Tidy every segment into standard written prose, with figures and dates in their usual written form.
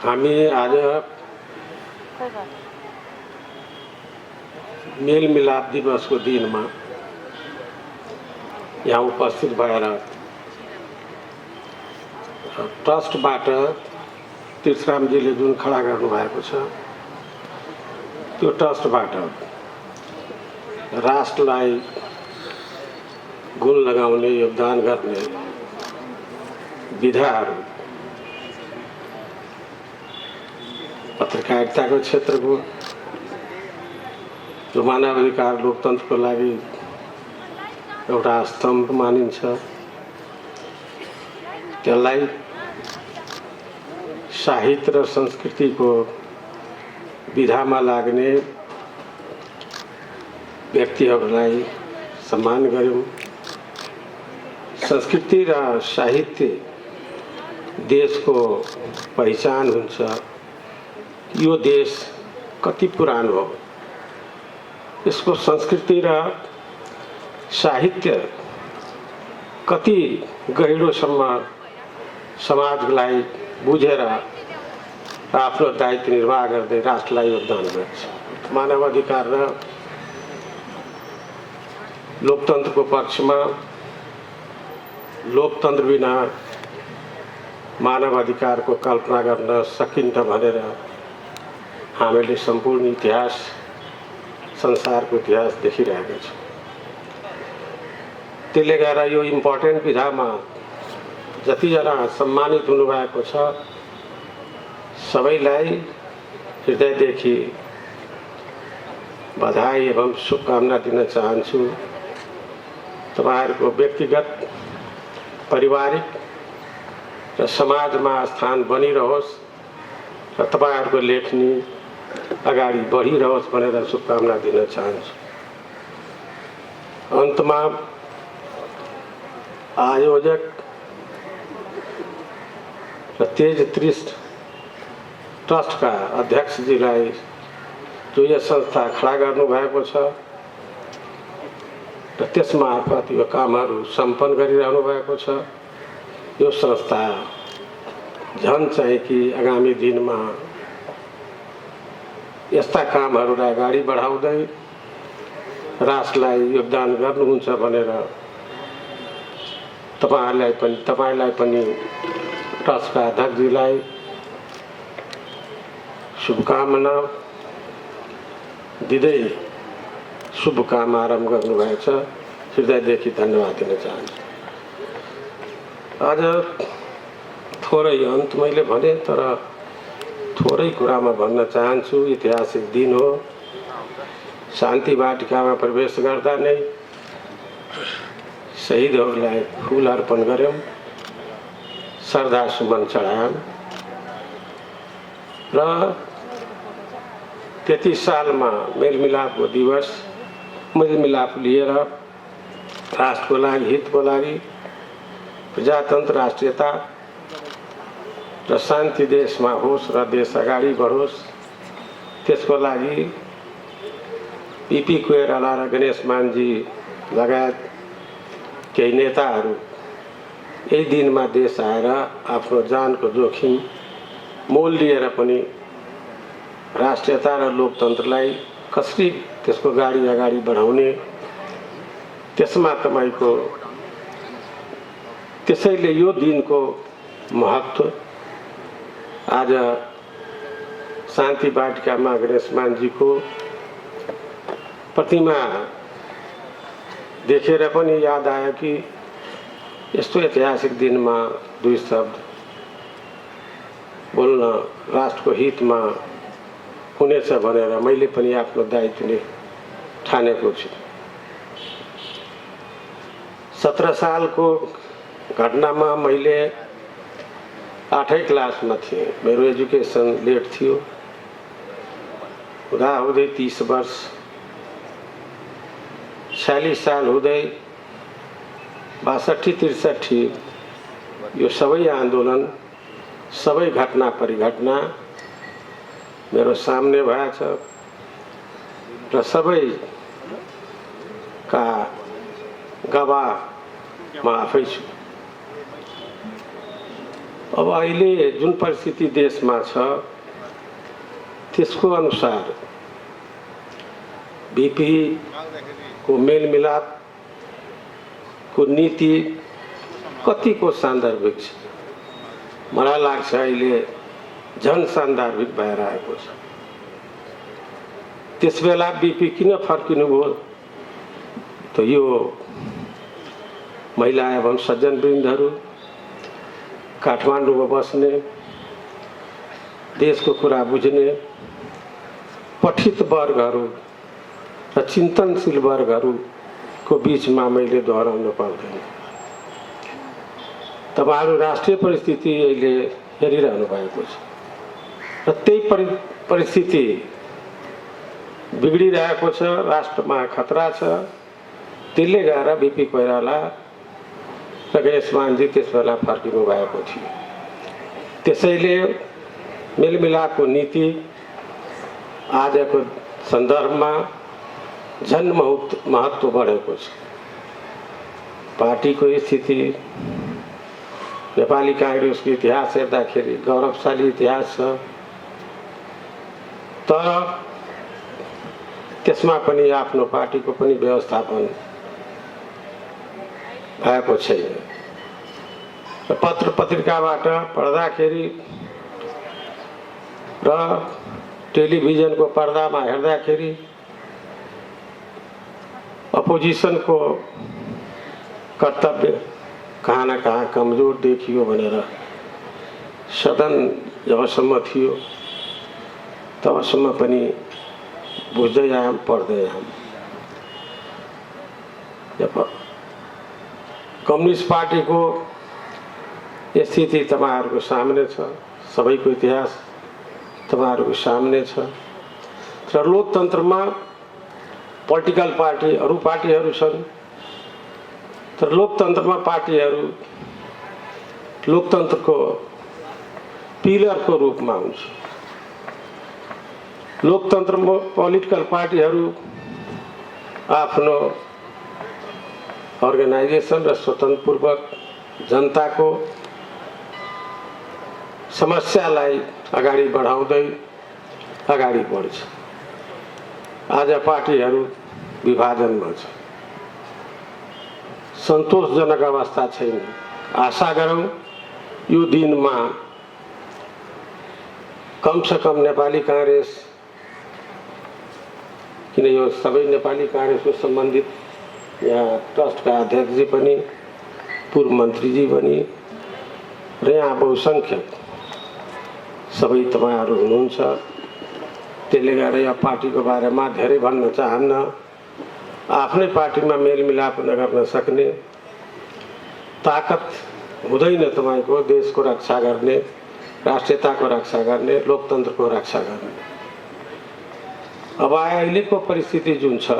हामी आज मेलमिलाप दिवसको दिनमा यहाँ उपस्थित भएर ट्रस्टबाट तीर्थरामजीले जुन खडा गर्नुभएको छ त्यो ट्रस्टबाट राष्ट्रलाई गुण लगाउने योगदान गर्ने विधाहरू पत्रकारिताको क्षेत्रको जो मानवाधिकार लोकतन्त्रको लागि एउटा स्तम्भ मानिन्छ त्यसलाई साहित्य र संस्कृतिको विधामा लाग्ने व्यक्तिहरूलाई सम्मान गर्यौं। संस्कृति र साहित्य देशको पहिचान हुन्छ। यो देश कति पुरानो हो, यसको संस्कृति र साहित्य कति गहिरोसम्म समाजलाई बुझेर आफ्नो दायित्व निर्वाह गर्दै राष्ट्रलाई योगदान गर्छ। मानवाधिकार र लोकतन्त्रको पक्षमा लोकतन्त्र बिना मानवाधिकारको कल्पना गर्न सकिन्छ भनेर हामीले सम्पूर्ण इतिहास संसारको इतिहास देखिरहेको छ। त्यसले गर्दा यो इम्पोर्टेन्ट विधामा जतिजना सम्मानित हुनुभएको छ सबैलाई हृदयदेखि बधाई एवं शुभकामना दिन चाहन्छु। तपाईहरुको व्यक्तिगत पारिवारिक र समाजमा स्थान बनिरहोस् र तपाईहरुको लेखनी अगाडि बढिरहोस् भनेर शुभकामना दिन चाहन्छु। अन्तमा आयोजक र तेज त्रिष्ट ट्रस्टका अध्यक्षजीलाई जो यस संस्था खडा गर्नुभएको छ र त्यसमार्फत यो कामहरू सम्पन्न गरिरहनु भएको छ, यो संस्था झन् चाहिँ कि आगामी दिनमा यस्ता कामहरूलाई अगाडि बढाउँदै राष्ट्रलाई योगदान गर्नुहुन्छ भनेर तपाईलाई पनि ट्रस्टका अध्यक्षजीलाई शुभकामना दिँदै शुभ काम आरम्भ गर्नुभएछ। हृदयदेखि धन्यवाद दिन चाहन्छु। आज थोरै अन्त मैले भने तर थोरै कुरामा भन्न चाहन्छु। ऐतिहासिक दिन हो। शान्ति वाटिकामा प्रवेश गर्दा नै शहीदहरूलाई फूल अर्पण गर्यौं, श्रद्धा सुमन चढायौं र त्यति सालमा मेलमिलापको दिवस मेलमिलाप लिएर राष्ट्रको लागि हितको लागि प्रजातन्त्र राष्ट्रियता र शान्ति देशमा होस् र देश अगाडि बढोस् त्यसको लागि पीपी कोइराला र गणेश मानजी लगायत केही नेताहरू यही दिनमा देश आएर आफ्नो जानको जोखिम मोल लिएर पनि राष्ट्रियता र लोकतन्त्रलाई कसरी त्यसको गाडी अगाडि बढाउने त्यसमा तपाईको त्यसैले यो दिनको महत्त्व आज शान्ति वाटिकामा गणेश मानजीको प्रतिमा देखेर पनि याद आयो कि यस्तो ऐतिहासिक दिनमा दुई शब्द बोल्न राष्ट्रको हितमा हुनेछ भनेर मैले पनि आफ्नो दायित्वले ठानेको छु। 17 सालको घटनामा मैले 8औं क्लासमा थिएँ। मेरो एजुकेसन लेट थियो। हुँदा हुँदै 30 वर्ष 46 साल हुँदै 62-63 यो सबै आन्दोलन सबै घटना परिघटना मेरो सामने भएछ र सबैका गवाह म आफै छु। अब अहिले जुन परिस्थिति देशमा छ त्यसको अनुसार बीपी को मेलमिलाप को नीति कतिको सान्दर्भिक छ मलाई लाग्छ अहिले झन सान्दर्भिक भएर आएको छ। त्यसबेला बीपी किन फर्किनु भयो त यो महिला एवं सज्जनवृन्दहरू काठमाडौँमा बस्ने देशको कुरा बुझ्ने पठित वर्गहरू र चिन्तनशील वर्गहरूको बीचमा मैले दोहोऱ्याउनु पर्दैन। तपाईहरु राष्ट्रिय परिस्थिति अहिले हेरिरहनु भएको छ र त्यही परिस्थिति बिग्डिरहेको छ, राष्ट्रमा खतरा छ। त्यसले गएर बीपी कोइराला र गणेश मानजी त्यसबेला फर्किनु भएको थियो। त्यसैले मेलमिलापको नीति आजको सन्दर्भमा झन महत्त्व बढेको छ। पार्टीको स्थिति नेपाली कांग्रेसको इतिहास हेर्दाखेरि गौरवशाली इतिहास छ, तर त्यसमा पनि आफ्नो पार्टीको पनि व्यवस्थापन भएको छैन। पत्र पत्रिकाबाट पढ्दाखेरि र टेलिभिजनको पर्दामा हेर्दाखेरि अपोजिसनको कर्तव्य कहाँ न कहाँ कमजोर देखियो भनेर सदन जबसम्म थियो तबसम्म पनि बुझ्दै आयौं, पढ्दै आयौं। कम्युनिस्ट पार्टीको स्थिति तपाईहरुको सामने छ, सबैको इतिहास तपाईहरुको सामने छ। र लोकतन्त्रमा पोलिटिकल पार्टी अरू पार्टीहरू छन्, तर लोकतन्त्रमा पार्टीहरू लोकतन्त्रको पिलरको रूपमा हुन्छ। लोकतन्त्रमा पोलिटिकल पार्टीहरू आफ्नो अर्गनाइजेसन र स्वतन्त्रपूर्वक जनताको समस्यालाई अगाडि बढाउँदै अगाडि बढ्छ। आज पार्टीहरू विभाजनमा छ, सन्तोषजनक अवस्था छैन। आशा गरौँ यो दिनमा कम से कम नेपाली कांग्रेस, किन यो सबै नेपाली कांग्रेसको सम्बन्धित यहाँ ट्रस्टका अध्यक्षजी पनि पूर्व मन्त्रीजी पनि र यहाँ बहुसंख्यक सबै तपाईहरु हुनुहुन्छ। त्यसले गर्दा यो पार्टीको बारेमा धेरै भन्न चाहन्न। आफ्नै पार्टीमा मेलमिलाप नगर्न सक्ने ताकत हुँदैन तपाईको देशको रक्षा गर्ने, राष्ट्रियताको रक्षा गर्ने, लोकतन्त्रको रक्षा गर्ने। अब अहिलेको परिस्थिति जुन छ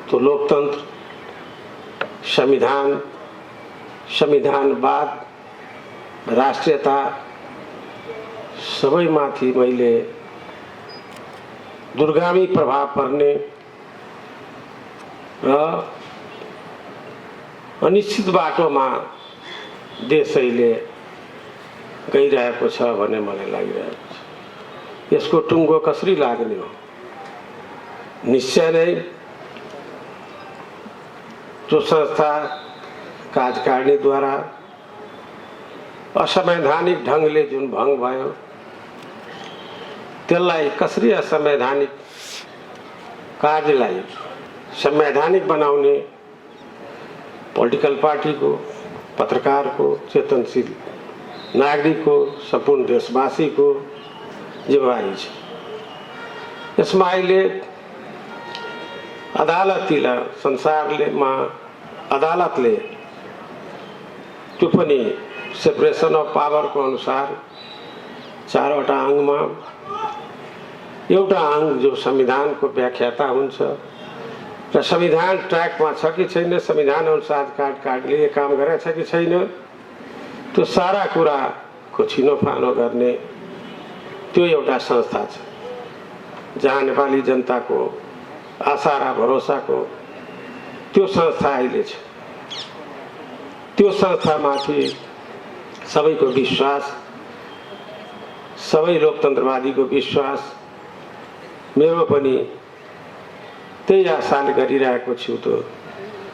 तो लोकतन्त्र, संविधान, संविधानवाद, राष्ट्रियता सबैमाथि मैले दुर्गामी प्रभाव पर्ने र अनिश्चित बाटोमा देश अहिले गइरहेको छ भन्ने मलाई लागिरहेको छ। यसको टुङ्गो कसरी लाग्ने हो? निश्चय नै जो संस्था कार्यकारिणीद्वारा असंवैधानिक ढंगले जुन भंग भयो त्यसलाई कसरी असंवैधानिक कार्यलाई संवैधानिक बनाउने पोलिटिकल पार्टीको, पत्रकारको, चेतनशील नागरिकको, सम्पूर्ण देशवासीको जिम्मेवारी छ। यसमा अहिले अदालतले त्यो पनि सेपरेसन अफ पावर को अनुसार चारवटा अंगमा एउटा अंग जो संविधान को व्याख्याता हुन्छ र संविधान ट्र्याकमा छ कि छैन, संविधान अनुसार कार्यकारिणीले काम गरेछ कि छैन, त्यो सारा कुरा को छिनोफानो गर्ने त्यो एउटा संस्था छ जहाँ नेपाली जनता को आशा र भरोसा को त्यो संस्था अहिले छ। त्यो संस्थामाथि सबैको विश्वास, सबै लोकतन्त्रवादीको विश्वास, मेरो पनि त्यही आशाले गरिरहेको छु। त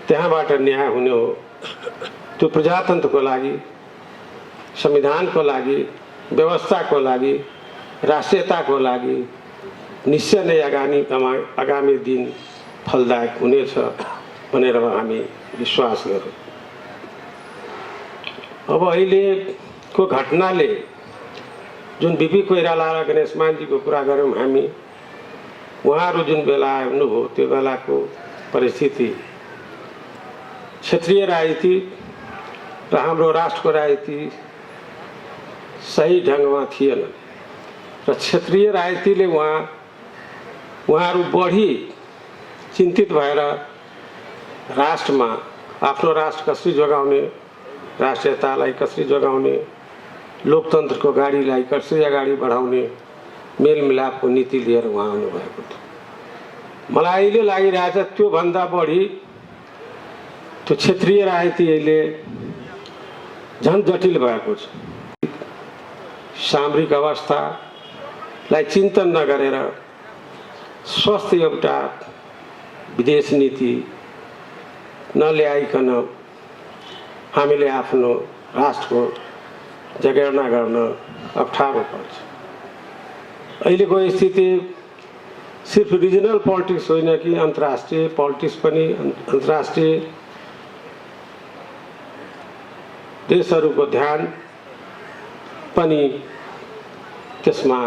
त्यहाँबाट न्याय हुने हो। त्यो प्रजातन्त्रको लागि, संविधानको लागि, व्यवस्थाको लागि, राष्ट्रियताको लागि निश्चय नै आगामी दिन फलदायक हुनेछ भनेर हामी विश्वास गरौँ। अब अहिलेको घटनाले जुन बिपी कोइराला र गणेश मानजीको कुरा गऱ्यौँ हामी, उहाँहरू जुन बेला हुनुभयो त्यो बेलाको परिस्थिति क्षेत्रीय राजनीति र हाम्रो राष्ट्रको राजनीति सही ढङ्गमा थिएन र क्षेत्रीय राजनीतिले उहाँहरू बढी चिन्तित भएर राष्ट्रमा आफ्नो राष्ट्र कसरी जोगाउने, राष्ट्रियतालाई कसरी जोगाउने, लोकतन्त्रको गाडीलाई कसरी अगाडि बढाउने मेलमिलापको नीति लिएर उहाँ आउनुभएको थियो। मलाई अहिले लागिरहेछ त्योभन्दा बढी त्यो क्षेत्रीय राजनीति अहिले झन् जटिल भएको छ। सामरिक अवस्थालाई चिन्तन नगरेर स्वस्थ एउटा विदेश नीति नल्याइकन हामीले आफ्नो राष्ट्रको जगेर्ना गर्न अप्ठ्यारो पर्छ। अहिलेको स्थिति सिर्फ रिजनल पोलिटिक्स होइन कि अन्तर्राष्ट्रिय पोलिटिक्स पनि, अन्तर्राष्ट्रिय देशहरूको ध्यान पनि त्यसमा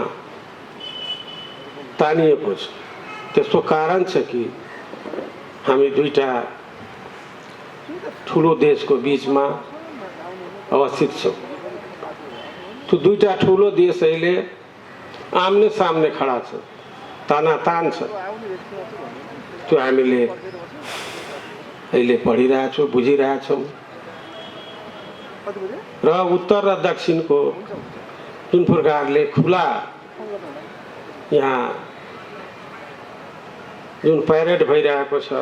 तानिएको छ। त्यसको कारण छ कि हामी दुईटा ठुलो देशको बीचमा अवस्थित छौँ। त्यो दुईटा ठुलो देश अहिले आम्ने सामने खडा छ, तानातान छ। त्यो हामीले अहिले पढिरहेछौँ, बुझिरहेछौँ र उत्तर र दक्षिणको जुन प्रकारले खुला यहाँ जुन प्यारेड भइरहेको छ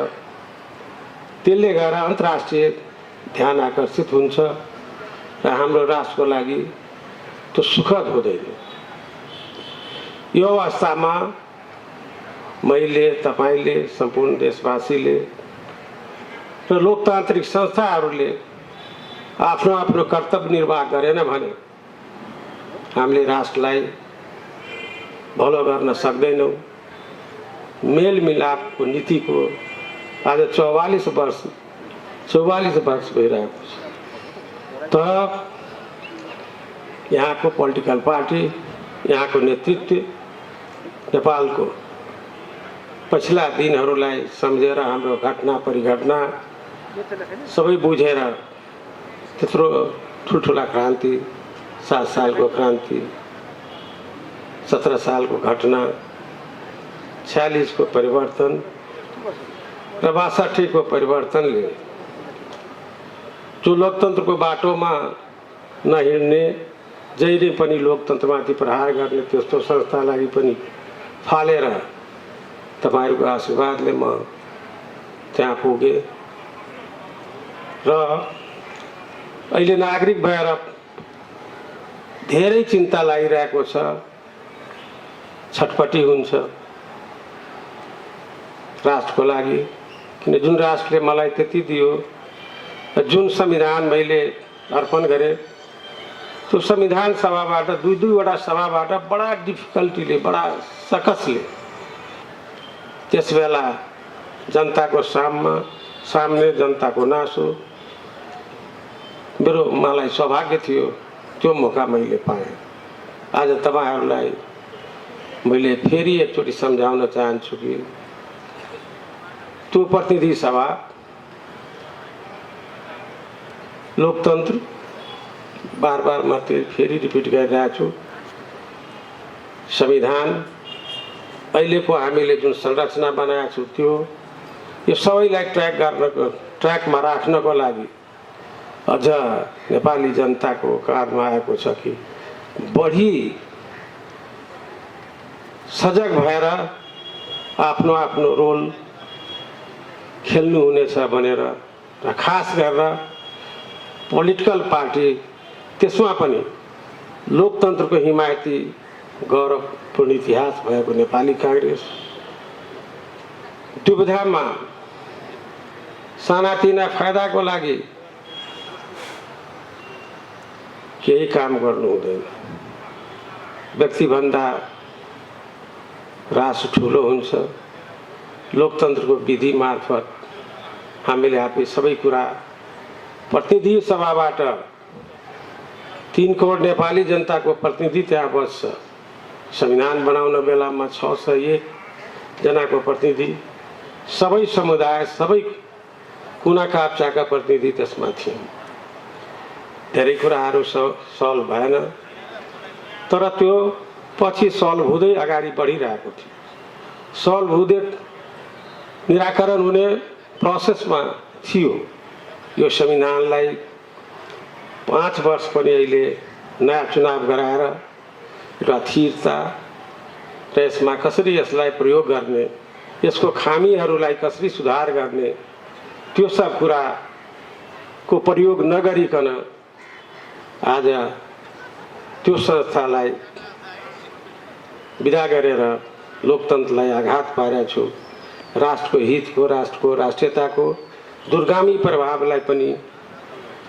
त्यसले गर्दा अन्तर्राष्ट्रिय ध्यान आकर्षित हुन्छ र हाम्रो राष्ट्रको लागि त्यो सुखद हुँदैन। यो अवस्थामा मैले, तपाईले, सम्पूर्ण देशवासीले र लोकतान्त्रिक संस्थाहरूले आफ्नो आफ्नो कर्तव्य निर्वाह गरेन भने हामीले राष्ट्रलाई भलो गर्न सक्दैनौँ। मेलमिलापको नीतिको आज 44 वर्ष भइरहेको छ। तर यहाँको पोलिटिकल पार्टी, यहाँको नेतृत्व नेपालको पछिल्ला दिनहरूलाई सम्झेर हाम्रो घटना परिघटना सबै बुझेर त्यत्रो ठुल्ठुला क्रान्ति, 7 सालको क्रान्ति, 17 सालको घटना, 46 को परिवर्तन र 62 को परिवर्तनले जो लोकतन्त्रको बाटोमा नहिँड्ने, जहिले पनि लोकतन्त्रमाथि प्रहार गर्ने त्यस्तो संस्थालाई पनि फालेर तपाईहरुको आशीर्वादले म त्यहाँ पुगे र अहिले नागरिक भएर धेरै चिन्ता लागिरहेको छ, छटपटी हुन्छ राष्ट्रको लागि। किन जुन राष्ट्रले मलाई त्यति दियो, जुन संविधान मैले अर्पण गरे, त्यो संविधान सभाबाट दुईवटा सभाबाट बडा डिफिकल्टीले, बडा सकसले त्यसबेला जनताको सामने जनताको नासो मेरो मलाई सौभाग्य थियो, त्यो मौका मैले पाएँ। आज तपाईहरुलाई मैले फेरि एकचोटि सम्झाउन चाहन्छु कि त्यो प्रतिनिधि सभा लोकतन्त्र बार म फेरि रिपिट गरिरहेको छु, संविधान अहिलेको हामीले जुन संरचना बनाएको छु त्यो यो सबैलाई ट्र्याकमा राख्नको लागि अझ नेपाली जनताको काँधमा आएको छ कि बढी सजग भएर आफ्नो आफ्नो रोल खेल्नु हुनेछ भनेर र खास गरेर पोलिटिकल पार्टी त्यसमा पनि लोकतन्त्रको हिमायती गौरवपूर्ण इतिहास भएको नेपाली कांग्रेस दुविधामा सानातिना फाइदाको लागि केही काम गर्नु हुँदैन। व्यक्तिभन्दा राष्ट्र ठुलो हुन्छ। लोकतन्त्रको विधि मार्फत हामीले आफै सबै कुरा प्रतिनिधि सभाबाट 3 करोड नेपाली जनताको प्रतिनिधि त्यहाँ बस्छ। संविधान बनाउन बेलामा 601 जनाको प्रतिनिधि, सबै समुदाय, सबै कुना काप्चाका प्रतिनिधि त्यसमा थिए। धेरै कुराहरू सल्भ भएन, तर त्यो पछि सल्भ हुँदै अगाडि बढिरहेको थियो। सल्भ हुँदै निराकरण हुने प्रोसेसमा थियो। यो संविधानलाई 5 वर्ष पनि अहिले नयाँ चुनाव गराएर एउटा स्थिरता र यसमा कसरी यसलाई प्रयोग गर्ने, यसको खामीहरूलाई कसरी सुधार गर्ने, त्यो सब कुराको प्रयोग नगरिकन आज त्यो संस्थालाई विदा गरेर लोकतन्त्रलाई आघात पारेको छु। राष्ट्रको हितको, राष्ट्रको राष्ट्रियताको दुर्गामी प्रभावलाई पनि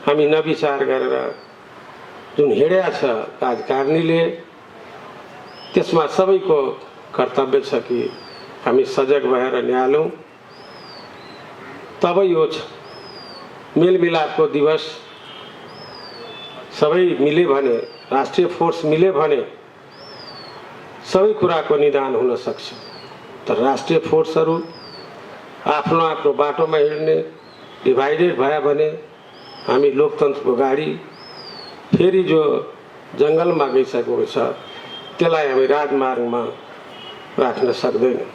हामी नविचार गरेर जुन हिँडेको छ कार्यकारिणीले, त्यसमा सबैको कर्तव्य छ कि हामी सजग भएर निहालौँ। तब यो मेलमिलापको दिवस सबै मिले भने, राष्ट्रिय फोर्स मिले भने सबै कुराको निदान हुन सक्छ। तर राष्ट्रिय फोर्सहरू आफ्नो आफ्नो बाटोमा हिँड्ने, डिभाइडेड भयो भने हामी लोकतन्त्रको गाडी फेरि जो जङ्गलमा गइसकेको छ त्यसलाई हामी राजमार्गमा राख्न सक्दैनौँ।